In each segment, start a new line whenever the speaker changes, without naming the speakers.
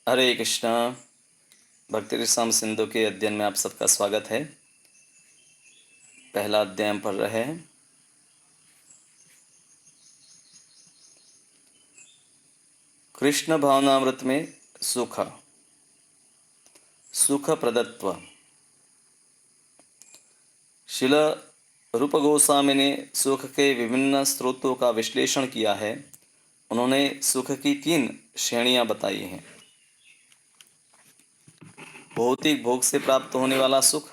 हरे कृष्णा। भक्ति रसाम सिंधु के अध्ययन में आप सबका स्वागत है। पहला अध्याय हम पढ़ रहे हैं। कृष्ण भावनामृत में सुख सुख प्रदत्व। शिल रूप गोस्वामी ने सुख के विभिन्न स्रोतों का विश्लेषण किया है। उन्होंने सुख की 3 श्रेणियां बताई हैं। भौतिक भोग से प्राप्त होने वाला सुख,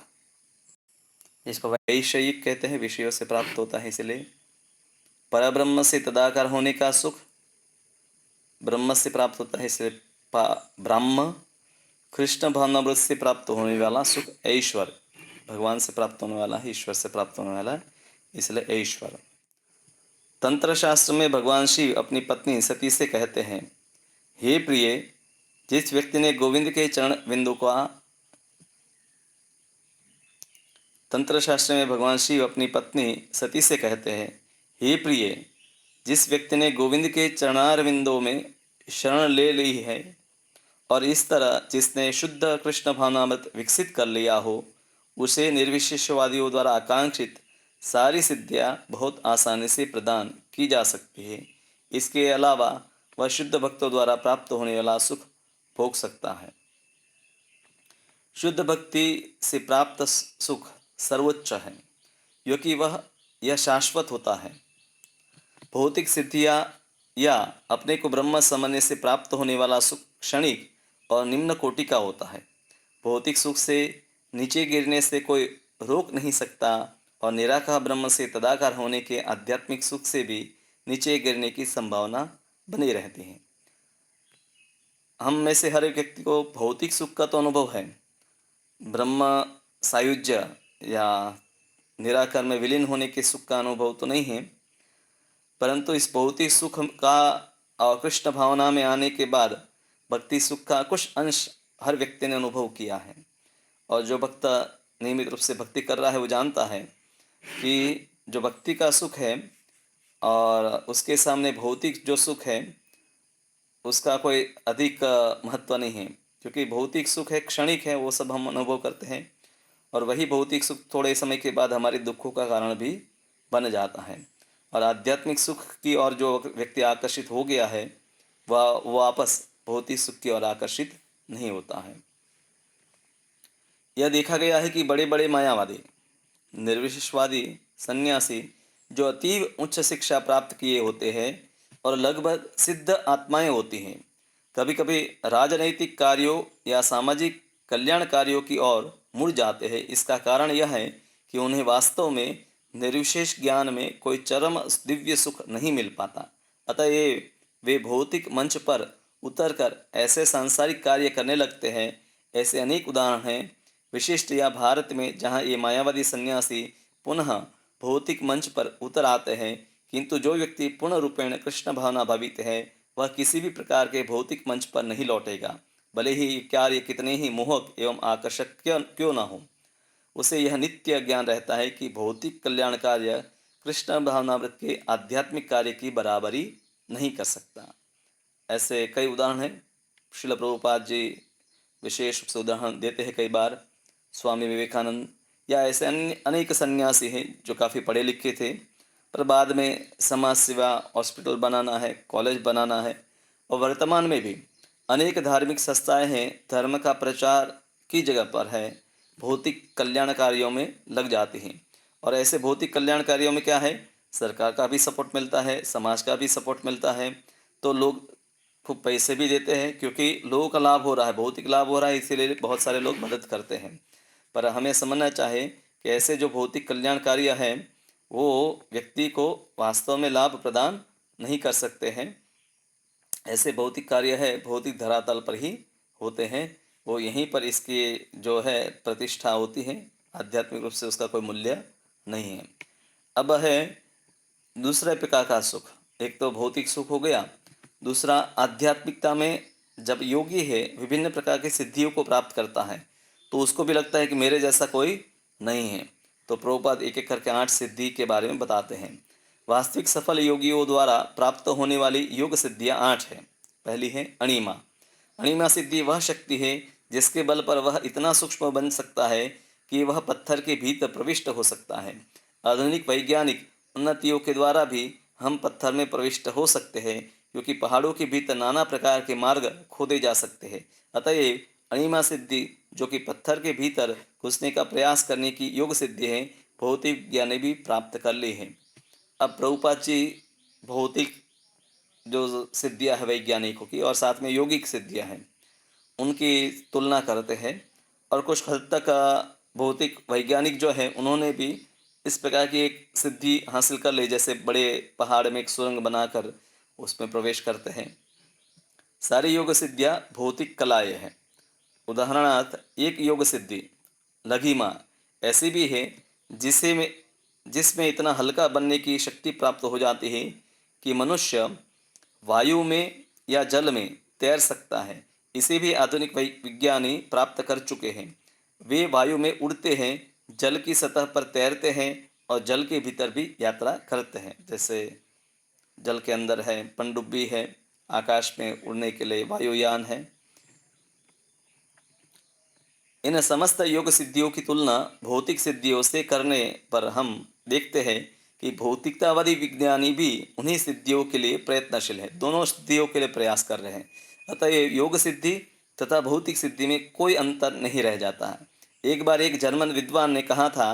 इसको वैषयिक कहते हैं, विषयों से प्राप्त होता है इसलिए। परब्रह्म से तदाकार होने का सुख, ब्रह्म से प्राप्त होता है इसलिए ब्रह्म। कृष्ण भावनामृत से प्राप्त होने वाला सुख ऐश्वर्य, भगवान से प्राप्त होने वाला है, ईश्वर से प्राप्त होने वाला है, इसलिए ऐश्वर्य। तंत्र शास्त्र में भगवान शिव अपनी पत्नी सती से कहते हैं, हे प्रिय, जिस व्यक्ति ने गोविंद के चरण बिंदु का तंत्र शास्त्र में भगवान शिव अपनी पत्नी सती से कहते हैं, हे प्रिय, जिस व्यक्ति ने गोविंद के चरणार बिंदु में शरण ले ली है और इस तरह जिसने शुद्ध कृष्ण भावनामृत विकसित कर लिया हो, उसे निर्विशेषवादियों द्वारा आकांक्षित सारी सिद्धियां बहुत आसानी से प्रदान की जा सकती है। इसके अलावा वह शुद्ध भक्तों द्वारा प्राप्त होने वाला सुख भोग सकता है। शुद्ध भक्ति से प्राप्त सुख सर्वोच्च है, क्योंकि वह यह शाश्वत होता है। भौतिक सिद्धियां या अपने को ब्रह्म समझने से प्राप्त होने वाला सुख क्षणिक और निम्न कोटि का होता है। भौतिक सुख से नीचे गिरने से कोई रोक नहीं सकता और निराकार ब्रह्म से तदाकार होने के आध्यात्मिक सुख से भी नीचे गिरने की संभावना बनी रहती है। हम में से हर एक व्यक्ति को भौतिक सुख का तो अनुभव है, ब्रह्म सायुज्य या निराकार में विलीन होने के सुख का अनुभव तो नहीं है, परंतु इस भौतिक सुख का और कृष्ण भावना में आने के बाद भक्ति सुख का कुछ अंश हर व्यक्ति ने अनुभव किया है। और जो भक्त नियमित रूप से भक्ति कर रहा है वो जानता है कि जो भक्ति का सुख है और उसके सामने भौतिक जो सुख है उसका कोई अधिक महत्व नहीं है, क्योंकि भौतिक सुख है, क्षणिक है, वो सब हम अनुभव करते हैं और वही भौतिक सुख थोड़े समय के बाद हमारे दुखों का कारण भी बन जाता है। और आध्यात्मिक सुख की ओर जो व्यक्ति आकर्षित हो गया है वह वापस भौतिक सुख की ओर आकर्षित नहीं होता है। यह देखा गया है कि बड़े बड़े मायावादी, निर्विशेषवादी सन्यासी जो अतीव उच्च शिक्षा प्राप्त किए होते हैं और लगभग सिद्ध आत्माएं होती हैं, कभी कभी राजनैतिक कार्यों या सामाजिक कल्याण कार्यों की ओर मुड़ जाते हैं। इसका कारण यह है कि उन्हें वास्तव में निर्विशेष ज्ञान में कोई चरम दिव्य सुख नहीं मिल पाता। अतएव वे भौतिक मंच पर उतरकर ऐसे सांसारिक कार्य करने लगते हैं। ऐसे अनेक उदाहरण हैं, विशिष्ट या भारत में, जहाँ ये मायावादी सन्यासी पुनः भौतिक मंच पर उतर आते हैं, किंतु जो व्यक्ति पूर्ण रूपेण कृष्ण भावना भावित है वह किसी भी प्रकार के भौतिक मंच पर नहीं लौटेगा, भले ही कार्य कितने ही मोहक एवं आकर्षक क्यों न हो। उसे यह नित्य ज्ञान रहता है कि भौतिक कल्याण कार्य कृष्ण भावनामृत के आध्यात्मिक कार्य की बराबरी नहीं कर सकता। ऐसे कई उदाहरण हैं। श्रील प्रभुपाद जी विशेष रूप से उदाहरण देते हैं कई बार। स्वामी विवेकानंद या ऐसे अन्य अनेक सन्यासी हैं जो काफ़ी पढ़े लिखे थे, पर बाद में समाज सेवा, हॉस्पिटल बनाना है, कॉलेज बनाना है, और वर्तमान में भी अनेक धार्मिक संस्थाएं हैं, धर्म का प्रचार की जगह पर है, भौतिक कल्याण कार्यों में लग जाती हैं। और ऐसे भौतिक कल्याण कार्यों में क्या है, सरकार का भी सपोर्ट मिलता है, समाज का भी सपोर्ट मिलता है, तो लोग खूब पैसे भी देते हैं क्योंकि लोगों का लाभ हो रहा है, भौतिक लाभ हो रहा है, इसीलिए बहुत सारे लोग मदद करते हैं। पर हमें समझना चाहिए कि ऐसे जो भौतिक कल्याण कार्य हैं वो व्यक्ति को वास्तव में लाभ प्रदान नहीं कर सकते हैं। ऐसे भौतिक कार्य है भौतिक धरातल पर ही होते हैं, वो यहीं पर इसकी जो है प्रतिष्ठा होती है, आध्यात्मिक रूप से उसका कोई मूल्य नहीं है। अब है दूसरे प्रकार का सुख। एक तो भौतिक सुख हो गया, दूसरा आध्यात्मिकता में जब योगी है विभिन्न प्रकार की सिद्धियों को प्राप्त करता है तो उसको भी लगता है कि मेरे जैसा कोई नहीं है। तो प्रभुपाद एक एक करके 8 सिद्धि के बारे में बताते हैं। वास्तविक सफल योगियों द्वारा प्राप्त होने वाली योग सिद्धियां 8 हैं। पहली है अणिमा, अणिमा सिद्धि वह शक्ति है जिसके बल पर वह इतना सूक्ष्म बन सकता है कि वह पत्थर के भीतर प्रविष्ट हो सकता है। आधुनिक वैज्ञानिक उन्नतियों के द्वारा भी हम पत्थर में प्रविष्ट हो सकते हैं, क्योंकि पहाड़ों के भीतर नाना प्रकार के मार्ग खोदे जा सकते हैं। अतएव अणिमा सिद्धि, जो कि पत्थर के भीतर घुसने का प्रयास करने की योग सिद्धि है, भौतिक ज्ञानी भी प्राप्त कर ली है। अब प्रभुपाद जी भौतिक जो सिद्धियां है वैज्ञानिकों की और साथ में योगिक सिद्धियां हैं, उनकी तुलना करते हैं। और कुछ हद तक भौतिक वैज्ञानिक जो है उन्होंने भी इस प्रकार की एक सिद्धि हासिल कर ली, जैसे बड़े पहाड़ में एक सुरंग बनाकर उसमें प्रवेश करते हैं। सारी योग सिद्धियां भौतिक कलाएं हैं। उदाहरणार्थ एक योग सिद्धि लघिमा ऐसी भी है जिसमें इतना हल्का बनने की शक्ति प्राप्त हो जाती है कि मनुष्य वायु में या जल में तैर सकता है। इसे भी आधुनिक विज्ञानी प्राप्त कर चुके हैं। वे वायु में उड़ते हैं, जल की सतह पर तैरते हैं और जल के भीतर भी यात्रा करते हैं। जैसे जल के अंदर है, पनडुब्बी है, आकाश में उड़ने के लिए वायुयान है। इन समस्त योग सिद्धियों की तुलना भौतिक सिद्धियों से करने पर हम देखते हैं कि भौतिकतावादी विज्ञानी भी उन्हीं सिद्धियों के लिए प्रयत्नशील है, दोनों सिद्धियों के लिए प्रयास कर रहे हैं। अतः ये योग सिद्धि तथा भौतिक सिद्धि में कोई अंतर नहीं रह जाता है। एक बार एक जर्मन विद्वान ने कहा था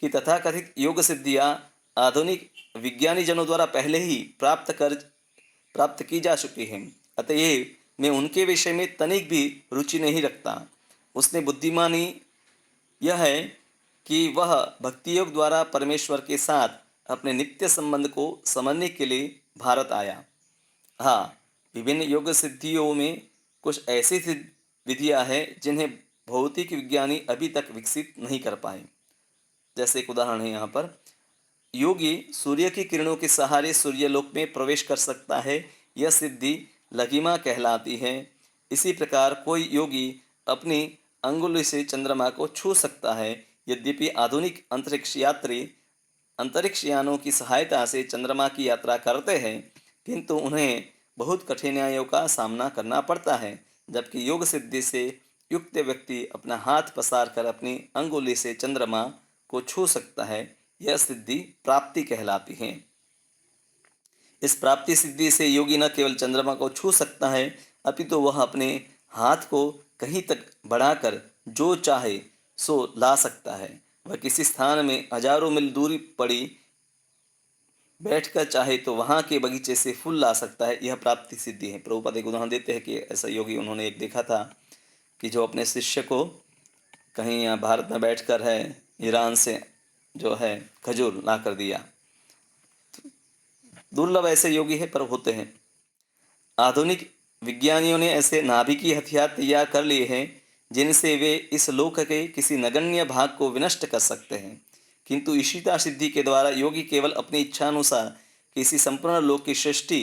कि तथाकथित योग सिद्धियाँ आधुनिक विज्ञानी जनों द्वारा पहले ही प्राप्त की जा चुकी हैं, अतएव मैं उनके विषय में तनिक भी रुचि नहीं रखता। उसने बुद्धिमानी यह है कि वह भक्ति योग द्वारा परमेश्वर के साथ अपने नित्य संबंध को समझने के लिए भारत आया। हाँ, विभिन्न योग सिद्धियों में कुछ ऐसी विधियाँ हैं जिन्हें भौतिक विज्ञानी अभी तक विकसित नहीं कर पाए। जैसे एक उदाहरण है यहाँ पर, योगी सूर्य की किरणों के सहारे सूर्यलोक में प्रवेश कर सकता है। यह सिद्धि लघिमा कहलाती है। इसी प्रकार कोई योगी अपनी अंगुली से चंद्रमा को छू सकता है। यद्यपि आधुनिक अंतरिक्ष यात्री अंतरिक्ष यानों की सहायता से चंद्रमा की यात्रा करते हैं, किंतु उन्हें बहुत कठिनाइयों का सामना करना पड़ता है। जबकि योग सिद्धि से युक्त व्यक्ति अपना हाथ पसार कर अपनी अंगुली से चंद्रमा को छू सकता है। यह सिद्धि प्राप्ति कहलाती है। इस प्राप्ति सिद्धि से योगी न केवल चंद्रमा को छू सकता है, अपितु वह अपने हाथ को कहीं तक बढ़ाकर जो चाहे सो ला सकता है। वह किसी स्थान में हजारों मील दूरी पड़ी बैठकर चाहे तो वहाँ के बगीचे से फूल ला सकता है। यह प्राप्ति सिद्धि है। प्रभुपाद एक उदाहरण देते हैं कि ऐसा योगी उन्होंने एक देखा था कि जो अपने शिष्य को कहीं यहाँ भारत में बैठकर है ईरान से जो है खजूर ला कर दिया। दुर्लभ ऐसे योगी है पर होते हैं। आधुनिक विज्ञानियों ने ऐसे नाभिकीय हथियार तैयार कर लिए हैं जिनसे वे इस लोक के किसी नगण्य भाग को विनष्ट कर सकते हैं। किंतु ईशिता सिद्धि के द्वारा योगी केवल अपनी इच्छानुसार किसी संपूर्ण लोक की सृष्टि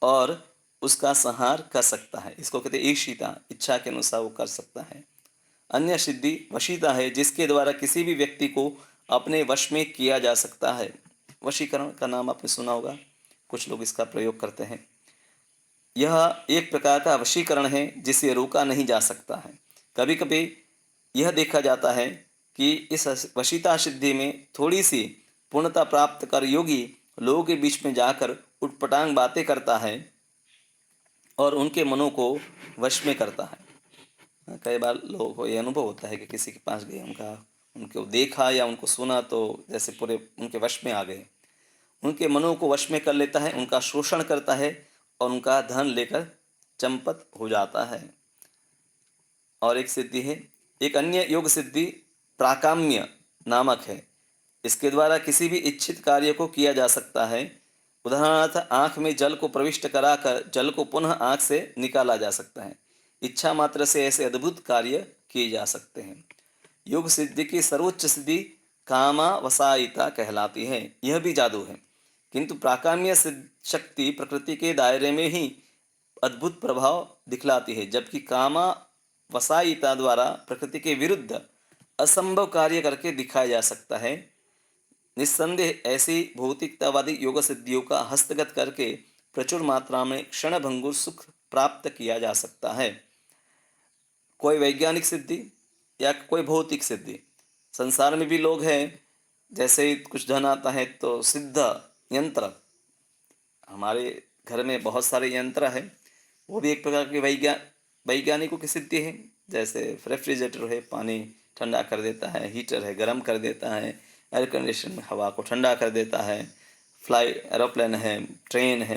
और उसका संहार कर सकता है। इसको कहते हैं ईशिता, इच्छा के अनुसार वो कर सकता है। अन्य सिद्धि वशीता है, जिसके द्वारा किसी भी व्यक्ति को अपने वश में किया जा सकता है। वशीकरण का नाम आपने सुना होगा, कुछ लोग इसका प्रयोग करते हैं। यह एक प्रकार का वशीकरण है जिसे रोका नहीं जा सकता है। कभी कभी यह देखा जाता है कि इस वशीता सिद्धि में थोड़ी सी पूर्णता प्राप्त कर योगी लोगों के बीच में जाकर उटपटांग बातें करता है और उनके मनों को वश में करता है। कई बार लोगों को यह अनुभव होता है कि किसी के पास गए, उनको देखा या उनको सुना तो जैसे पूरे उनके वश में आ गए। उनके मनों को वश में कर लेता है, उनका शोषण करता है और उनका धन लेकर चंपत हो जाता है। और एक सिद्धि है, एक अन्य योग सिद्धि प्राकाम्य नामक है। इसके द्वारा किसी भी इच्छित कार्य को किया जा सकता है। उदाहरणार्थ आँख में जल को प्रविष्ट कराकर जल को पुनः आँख से निकाला जा सकता है। इच्छा मात्र से ऐसे अद्भुत कार्य किए जा सकते हैं। योग सिद्धि की सर्वोच्च सिद्धि कामावसायिता कहलाती है। यह भी जादू है, किंतु प्राकाम्य शक्ति प्रकृति के दायरे में ही अद्भुत प्रभाव दिखलाती है, जबकि कामावसायिता द्वारा प्रकृति के विरुद्ध असंभव कार्य करके दिखाया जा सकता है। निस्संदेह ऐसी भौतिकतावादी योग सिद्धियों का हस्तगत करके प्रचुर मात्रा में क्षणभंगुर सुख प्राप्त किया जा सकता है। कोई वैज्ञानिक सिद्धि या कोई भौतिक सिद्धि। संसार में भी लोग हैं, जैसे ही कुछ धन आता है तो सिद्ध यंत्र, हमारे घर में बहुत सारे यंत्र हैं, वो भी एक प्रकार की वैज्ञानिकों की सिद्धि है। जैसे रेफ्रिजरेटर है, पानी ठंडा कर देता है, हीटर है गर्म कर देता है, एयर कंडीशन हवा को ठंडा कर देता है, एरोप्लेन है, ट्रेन है।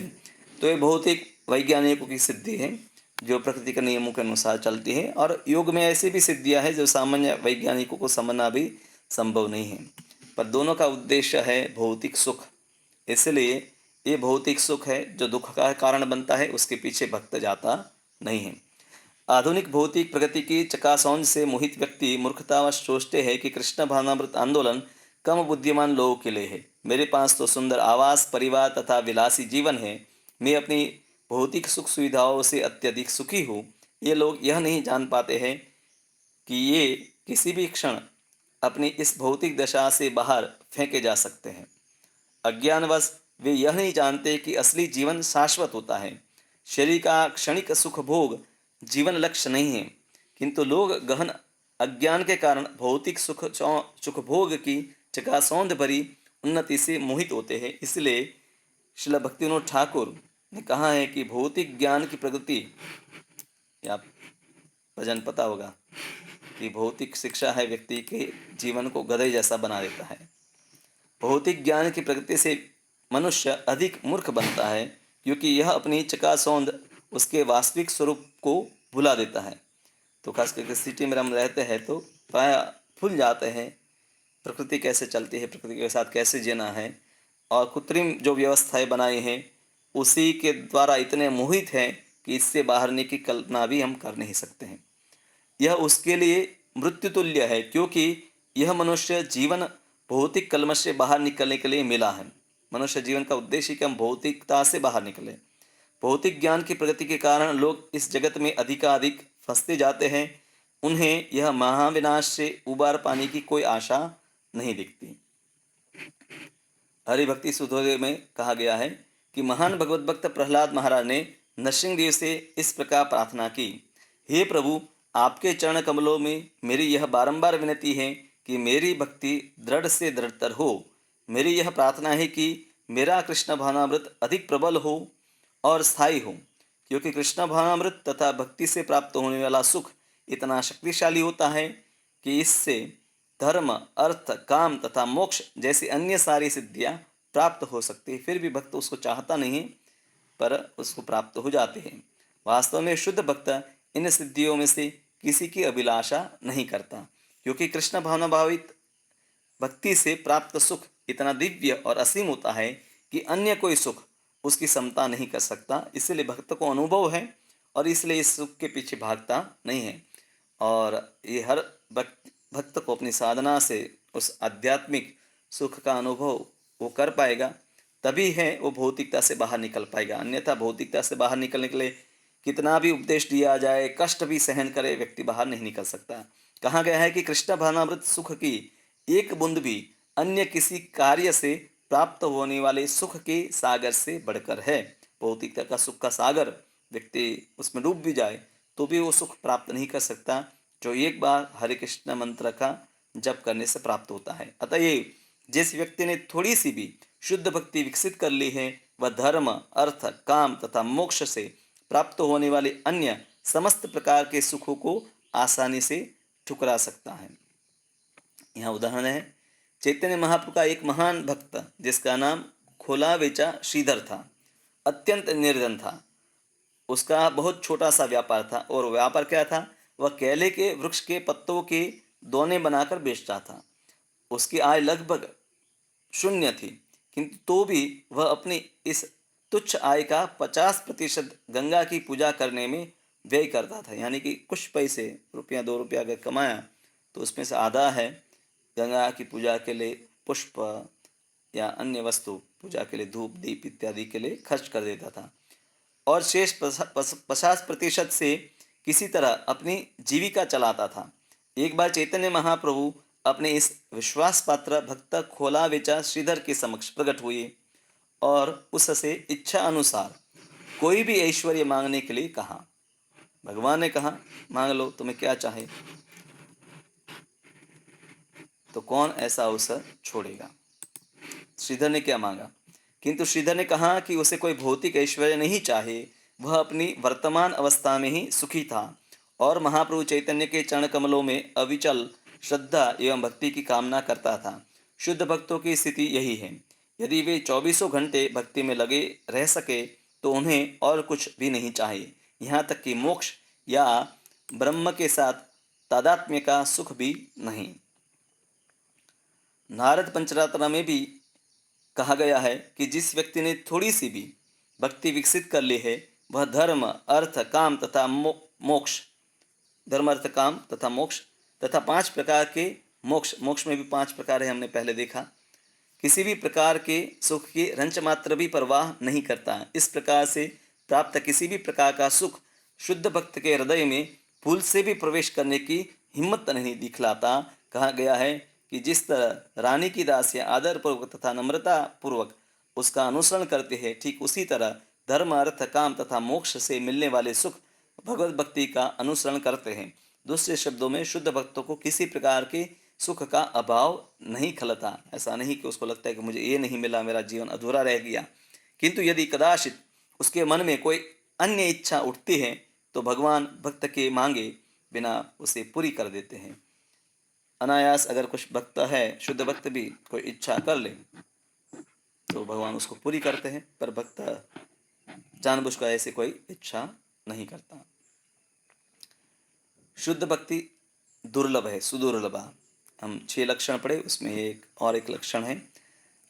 तो ये भौतिक वैज्ञानिकों की सिद्धि है जो प्रकृति के नियमों के अनुसार चलती है। और योग में ऐसी भी सिद्धियां हैं जो सामान्य वैज्ञानिकों को समझना भी संभव नहीं है, पर दोनों का उद्देश्य है भौतिक सुख। इसलिए ये भौतिक सुख है जो दुख का कारण बनता है, उसके पीछे भक्त जाता नहीं है। आधुनिक भौतिक प्रगति की चकाचौंध से मोहित व्यक्ति मूर्खतावश सोचते हैं कि कृष्ण भावनामृत आंदोलन कम बुद्धिमान लोगों के लिए है। मेरे पास तो सुंदर आवास, परिवार तथा विलासी जीवन है, मैं अपनी भौतिक सुख सुविधाओं से अत्यधिक सुखी हूँ। ये लोग यह नहीं जान पाते हैं कि ये किसी भी क्षण अपनी इस भौतिक दशा से बाहर फेंके जा सकते हैं। अज्ञानवश वे यह नहीं जानते कि असली जीवन शाश्वत होता है। शरीर का क्षणिक सुख भोग जीवन लक्ष्य नहीं है, किंतु लोग गहन अज्ञान के कारण भौतिक सुख भोग की चकाचौंध भरी उन्नति से मोहित होते हैं। इसलिए श्रील भक्तिविनोद ठाकुर ने कहा है कि भौतिक ज्ञान की प्रगति, या भजन पता होगा कि भौतिक शिक्षा है व्यक्ति के जीवन को गधे जैसा बना देता है। भौतिक ज्ञान की प्रगति से मनुष्य अधिक मूर्ख बनता है, क्योंकि यह अपनी चकाचौंध उसके वास्तविक स्वरूप को भुला देता है। तो खास करके सिटी में हम रहते हैं तो प्राय भूल जाते हैं प्रकृति कैसे चलती है, प्रकृति के साथ कैसे जीना है, और कृत्रिम जो व्यवस्थाएं बनाई हैं उसी के द्वारा इतने मोहित हैं कि इससे बाहर आने की कल्पना भी हम कर नहीं सकते हैं। यह उसके लिए मृत्यु तुल्य है, क्योंकि यह मनुष्य जीवन भौतिक कलमश से बाहर निकलने के लिए मिला है। मनुष्य जीवन का उद्देश्य कि हम भौतिकता से बाहर निकले। भौतिक ज्ञान की प्रगति के कारण लोग इस जगत में अधिकाधिक फंसते जाते हैं। उन्हें यह महाविनाश से उबार पाने की कोई आशा नहीं दिखती। हरिभक्ति सुधोदय में कहा गया है कि महान भगवत भक्त प्रहलाद महाराज ने नरसिंहदेव से इस प्रकार प्रार्थना की, हे प्रभु, आपके चरण कमलों में मेरी यह बारंबार विनती है कि मेरी भक्ति दृढ़ से दृढ़तर हो। मेरी यह प्रार्थना है कि मेरा कृष्ण भावनामृत अधिक प्रबल हो और स्थायी हो, क्योंकि कृष्ण भावनामृत तथा भक्ति से प्राप्त होने वाला सुख इतना शक्तिशाली होता है कि इससे धर्म, अर्थ, काम तथा मोक्ष जैसी अन्य सारी सिद्धियां प्राप्त हो सकती है। फिर भी भक्त उसको चाहता नहीं, पर उसको प्राप्त हो जाते हैं। वास्तव में शुद्ध भक्त इन सिद्धियों में से किसी की अभिलाषा नहीं करता, क्योंकि कृष्ण भावना भावित भक्ति से प्राप्त सुख इतना दिव्य और असीम होता है कि अन्य कोई सुख उसकी समता नहीं कर सकता। इसलिए भक्त को अनुभव है और इसलिए इस सुख के पीछे भागता नहीं है। और ये हर भक्त को अपनी साधना से उस आध्यात्मिक सुख का अनुभव वो कर पाएगा, तभी है वो भौतिकता से बाहर निकल पाएगा। अन्यथा भौतिकता से बाहर निकलने के लिए कितना भी उपदेश दिया जाए, कष्ट भी सहन करे, व्यक्ति बाहर नहीं निकल सकता। कहा गया है कि कृष्ण भावनामृत सुख की एक बूंद भी अन्य किसी कार्य से प्राप्त होने वाले सुख के सागर से बढ़कर है। भौतिकता का सुख का सागर व्यक्ति उसमें डूब भी जाए तो भी वो सुख प्राप्त नहीं कर सकता, जो एक बार हरे कृष्ण मंत्र का जप करने से प्राप्त होता है। अतएव जिस व्यक्ति ने थोड़ी सी भी शुद्ध भक्ति विकसित कर ली है, वह धर्म, अर्थ, काम तथा मोक्ष से प्राप्त होने वाले अन्य समस्त प्रकार के सुखों को आसानी से ठुकरा सकता है। यहाँ उदाहरण है, चैतन्य महाप्रभु का एक महान भक्त जिसका नाम खोला बेचा श्रीधर था, अत्यंत निर्धन था। उसका बहुत छोटा सा व्यापार था, और व्यापार क्या था, वह केले के वृक्ष के पत्तों के दोने बनाकर बेचता था। उसकी आय लगभग शून्य थी, किंतु तो भी वह अपनी इस तुच्छ आय का 50% गंगा की पूजा करने में व्यय करता था। यानी कि कुछ पैसे, रुपया 2 रुपया अगर कमाया तो उसमें से आधा है गंगा की पूजा के लिए, पुष्प या अन्य वस्तु पूजा के लिए, धूप दीप इत्यादि के लिए खर्च कर देता था, और शेष 50% से किसी तरह अपनी जीविका चलाता था। एक बार चैतन्य महाप्रभु अपने इस विश्वास पात्र भक्त खोला बेचा श्रीधर के समक्ष प्रकट हुए और उससे इच्छा अनुसार कोई भी ऐश्वर्य मांगने के लिए कहा। भगवान ने कहा मांग लो तुम्हें क्या चाहे, तो कौन ऐसा अवसर छोड़ेगा। श्रीधर ने क्या मांगा, किंतु श्रीधर ने कहा कि उसे कोई भौतिक ऐश्वर्य नहीं चाहे, वह अपनी वर्तमान अवस्था में ही सुखी था और महाप्रभु चैतन्य के चरण कमलों में अविचल श्रद्धा एवं भक्ति की कामना करता था। शुद्ध भक्तों की स्थिति यही है। यदि वे चौबीसों घंटे भक्ति में लगे रह सके तो उन्हें और कुछ भी नहीं चाहिए, यहाँ तक कि मोक्ष या ब्रह्म के साथ तादात्म्य का सुख भी नहीं। नारद पंचरात्र में भी कहा गया है कि जिस व्यक्ति ने थोड़ी सी भी भक्ति विकसित कर ली है वह धर्म अर्थ काम तथा मोक्ष, धर्म अर्थ काम तथा मोक्ष तथा 5 प्रकार के मोक्ष, मोक्ष में भी 5 प्रकार है, हमने पहले देखा, किसी भी प्रकार के सुख की रंच मात्र भी परवाह नहीं करता। इस प्रकार से प्राप्त किसी भी प्रकार का सुख शुद्ध भक्त के हृदय में भूल से भी प्रवेश करने की हिम्मत नहीं दिखलाता। कहा गया है कि जिस तरह रानी की दासियां आदर पूर्वक तथा नम्रता पूर्वक उसका अनुसरण करते हैं, ठीक उसी तरह धर्म अर्थ काम तथा मोक्ष से मिलने वाले सुख भगवत भक्ति का अनुसरण करते हैं। दूसरे शब्दों में शुद्ध भक्तों को किसी प्रकार के सुख का अभाव नहीं खलता। ऐसा नहीं कि उसको लगता है कि मुझे ये नहीं मिला, मेरा जीवन अधूरा रह गया। किंतु यदि कदाचित उसके मन में कोई अन्य इच्छा उठती है तो भगवान भक्त के मांगे बिना उसे पूरी कर देते हैं। अनायास अगर कुछ भक्त है, शुद्ध भक्त भी कोई इच्छा कर ले तो भगवान उसको पूरी करते हैं, पर भक्त जानबूझकर ऐसे कोई इच्छा नहीं करता। शुद्ध भक्ति दुर्लभ है, सुदुर्लभ। हम 6 लक्षण पढ़े, उसमें एक लक्षण है,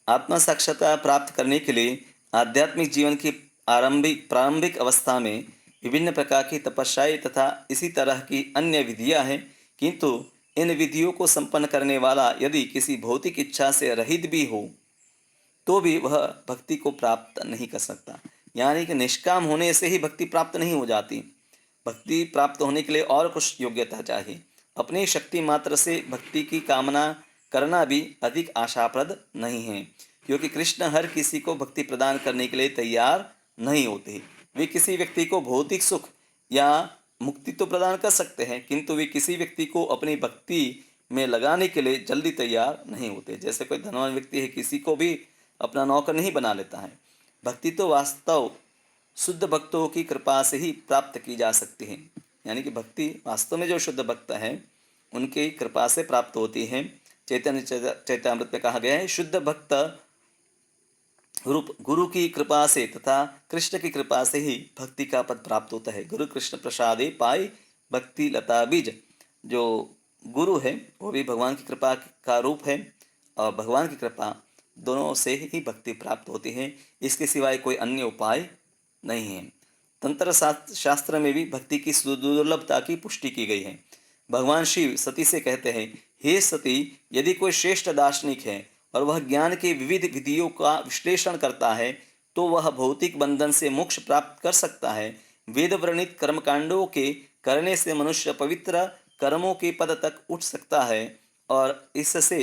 आत्मा साक्षात्कार प्राप्त करने के लिए आध्यात्मिक जीवन की प्रारंभिक अवस्था में विभिन्न प्रकार की तपस्याएं तथा इसी तरह की अन्य विधियां हैं, किंतु इन विधियों को संपन्न करने वाला यदि किसी भौतिक इच्छा से रहित भी हो तो भी वह भक्ति को प्राप्त नहीं कर सकता। यानी कि निष्काम होने से ही भक्ति प्राप्त नहीं हो जाती। भक्ति प्राप्त होने के लिए और कुछ योग्यता चाहिए। अपनी शक्ति मात्र से भक्ति की कामना करना भी अधिक आशाप्रद नहीं है, क्योंकि कृष्ण हर किसी को भक्ति प्रदान करने के लिए तैयार नहीं होते। वे किसी व्यक्ति को भौतिक सुख या मुक्ति तो प्रदान कर सकते हैं, किंतु वे किसी व्यक्ति को अपनी भक्ति में लगाने के लिए जल्दी तैयार नहीं होते। जैसे कोई धनवान व्यक्ति है, किसी को भी अपना नौकर नहीं बना लेता है। भक्ति तो वास्तव शुद्ध भक्तों की कृपा से ही प्राप्त की जा सकती है। यानी कि भक्ति वास्तव में जो शुद्ध भक्त है उनकी कृपा से प्राप्त होती है। चैतन्य चैतामृत में कहा गया है, शुद्ध भक्त रूप गुरु की कृपा से तथा कृष्ण की कृपा से ही भक्ति का पद प्राप्त होता है। गुरु कृष्ण प्रसादे पाई भक्ति लता बीज। जो गुरु है वो भी भगवान की कृपा का रूप है और भगवान की कृपा दोनों से ही भक्ति प्राप्त होती है। इसके सिवाय कोई अन्य उपाय नहीं है। तंत्र शास्त्र में भी भक्ति की दुर्लभता की पुष्टि की गई है। भगवान शिव सती से कहते हैं, हे सती, यदि कोई श्रेष्ठ दार्शनिक है और वह ज्ञान के विविध विधियों का विश्लेषण करता है तो वह भौतिक बंधन से मोक्ष प्राप्त कर सकता है। वेद वर्णित कर्मकांडों के करने से मनुष्य पवित्र कर्मों के पद तक उठ सकता है और इससे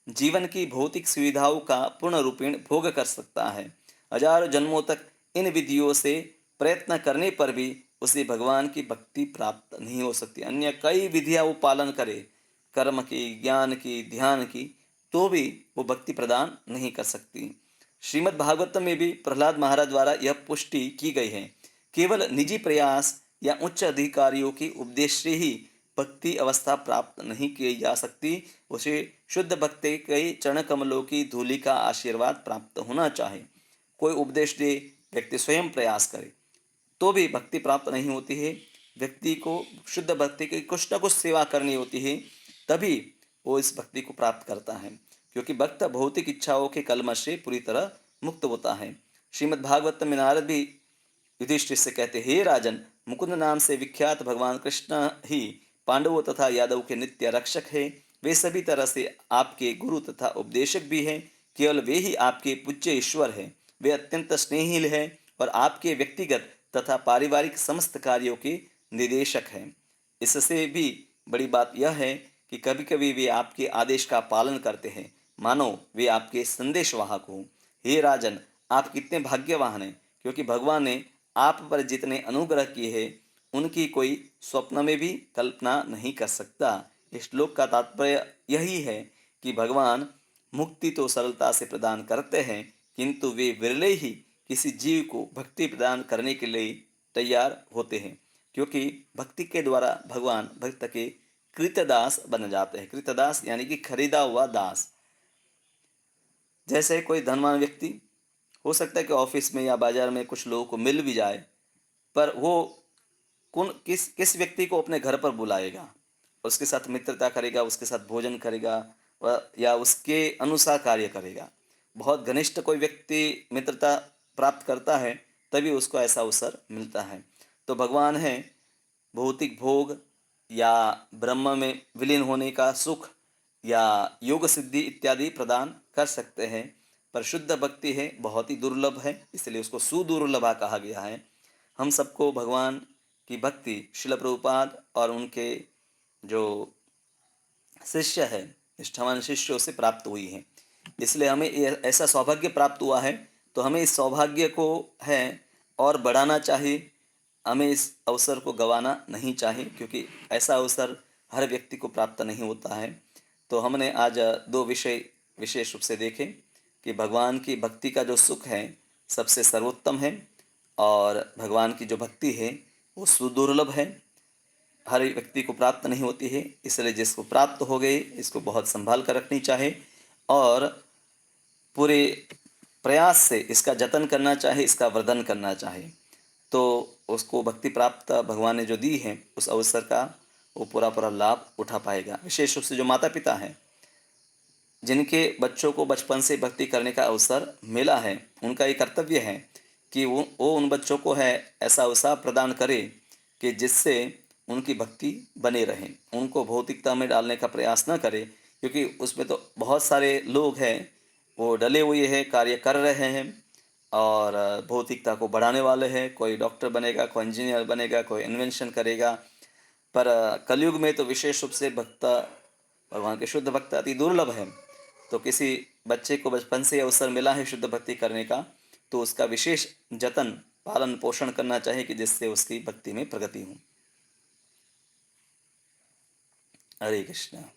जीवन की भौतिक सुविधाओं का पूर्ण रूपेण भोग कर सकता है। हजारों जन्मों तक इन विधियों से प्रयत्न करने पर भी उसे भगवान की भक्ति प्राप्त नहीं हो सकती। अन्य कई विधियां वो पालन करे, कर्म की, ज्ञान की, ध्यान की, तो भी वो भक्ति प्रदान नहीं कर सकती। श्रीमद् भागवत में भी प्रहलाद महाराज द्वारा यह पुष्टि की गई है। केवल निजी प्रयास या उच्च अधिकारियों की उपदेश से ही भक्ति अवस्था प्राप्त नहीं की जा सकती। उसे शुद्ध भक्त के चरण कमलों की धूलि का आशीर्वाद प्राप्त होना चाहिए। कोई उपदेश दे, व्यक्ति स्वयं प्रयास करे तो भी भक्ति प्राप्त नहीं होती है। व्यक्ति को शुद्ध भक्ति की कुछ न कुछ सेवा करनी होती है, तभी वो इस भक्ति को प्राप्त करता है, क्योंकि भक्त भौतिक इच्छाओं के कलमश से पूरी तरह मुक्त होता है। श्रीमद् भागवत में नारद भी युधिष्ठिर से कहते, हे राजन, मुकुंद नाम से विख्यात भगवान कृष्ण ही पांडवों तथा यादव के नित्य रक्षक है। वे सभी तरह से आपके गुरु तथा उपदेशक भी हैं। केवल वे ही आपके पूज्य ईश्वर हैं। वे अत्यंत स्नेहिल हैं और आपके व्यक्तिगत तथा पारिवारिक समस्त कार्यों के निदेशक हैं। इससे भी बड़ी बात यह है कि कभी कभी वे आपके आदेश का पालन करते हैं, मानो वे आपके संदेशवाहक हों। हे राजन, आप कितने भाग्यवान हैं, क्योंकि भगवान ने आप पर जितने अनुग्रह किए हैं उनकी कोई स्वप्न में भी कल्पना नहीं कर सकता। इस श्लोक का तात्पर्य यही है कि भगवान मुक्ति तो सरलता से प्रदान करते हैं, किंतु वे विरले ही किसी जीव को भक्ति प्रदान करने के लिए तैयार होते हैं, क्योंकि भक्ति के द्वारा भगवान भक्त के कृतदास बन जाते हैं। कृतदास यानी कि खरीदा हुआ दास। जैसे कोई धनवान व्यक्ति हो सकता है कि ऑफिस में या बाजार में कुछ लोगों को मिल भी जाए, पर वो किस किस व्यक्ति को अपने घर पर बुलाएगा, उसके साथ मित्रता करेगा, उसके साथ भोजन करेगा, या उसके अनुसार कार्य करेगा। बहुत घनिष्ठ कोई व्यक्ति मित्रता प्राप्त करता है, तभी उसको ऐसा अवसर मिलता है। तो भगवान है भौतिक भोग या ब्रह्म में विलीन होने का सुख या योग सिद्धि इत्यादि प्रदान कर सकते हैं, पर शुद्ध भक्ति है बहुत ही दुर्लभ है, इसलिए उसको सुदुर्लभा कहा गया है। हम सबको भगवान की भक्ति शिल प्रभुपाद और उनके जो शिष्य है, निष्ठावान शिष्यों से प्राप्त हुई है, इसलिए हमें ऐसा सौभाग्य प्राप्त हुआ है। तो हमें इस सौभाग्य को है और बढ़ाना चाहिए, हमें इस अवसर को गंवाना नहीं चाहिए, क्योंकि ऐसा अवसर हर व्यक्ति को प्राप्त नहीं होता है। तो हमने आज दो विषय विशेष रूप से देखे कि भगवान की भक्ति का जो सुख है सबसे सर्वोत्तम है, और भगवान की जो भक्ति है वो सुदुर्लभ है, हर व्यक्ति को प्राप्त नहीं होती है। इसलिए जिसको प्राप्त हो गई इसको बहुत संभाल कर रखनी चाहिए और पूरे प्रयास से इसका जतन करना चाहिए, इसका वर्धन करना चाहिए। तो उसको भक्ति प्राप्त भगवान ने जो दी है उस अवसर का वो पूरा पूरा लाभ उठा पाएगा। विशेष रूप से जो माता पिता हैं, जिनके बच्चों को बचपन से भक्ति करने का अवसर मिला है, उनका ये कर्तव्य है कि वो उन बच्चों को है ऐसा अवसर प्रदान करे कि जिससे उनकी भक्ति बने रहे, उनको भौतिकता में डालने का प्रयास न करे, क्योंकि उसमें तो बहुत सारे लोग हैं वो डले हुए हैं, कार्य कर रहे हैं और भौतिकता को बढ़ाने वाले हैं। कोई डॉक्टर बनेगा, कोई इंजीनियर बनेगा, कोई इन्वेंशन करेगा, पर कलयुग में तो विशेष रूप से भक्त भगवान के शुद्ध भक्त अति दुर्लभ है। तो किसी बच्चे को बचपन से अवसर मिला है शुद्ध भक्ति करने का, तो उसका विशेष जतन पालन पोषण करना चाहिए कि जिससे उसकी भक्ति में प्रगति हो। हरे कृष्णा।